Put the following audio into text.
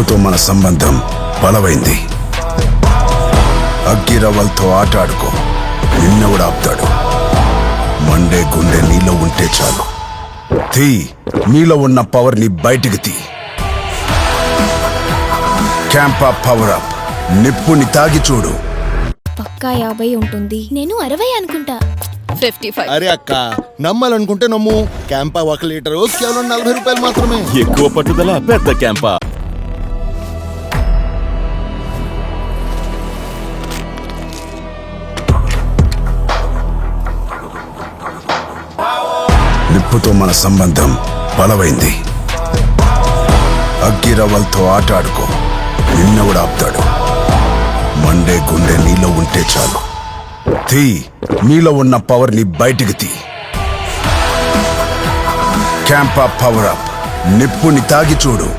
నిప్పుతో మన సంబంధం బలమైంది. అగ్గిరవ్వలతో ఆట ఆడుకో, నిన్నెవడు ఆపుతాడు? మండే గుండె నీలో ఉంటే చాలు. తీ, నీలో ఉన్న పవర్ ని బయటికి తీ. Camp up, power up. నిప్పుని తాగి చూడు. పక్కా 50 ఉంటుంది. నేను 60 అనుకుంటా. 55. అరే అక్క, నమ్మాలనుకుంటే నమ్ము. క్యాంపా 1 లీటరు కేవలం 40 రూపాయలు మాత్రమే. ఎక్కువ పట్టుదల పెద్ద క్యాంపా. నిప్పుతో మన సంబంధం బలమైంది. అగ్గిరవ్వలతో ఆట ఆడుకో, నిన్నెవడు ఆపుతాడు? మండే గుండె నీలో ఉంటే చాలు. తీ, నీలో ఉన్న పవర్ ని బయటికి తీ. Camp up, power up. నిప్పుని తాగి చూడు.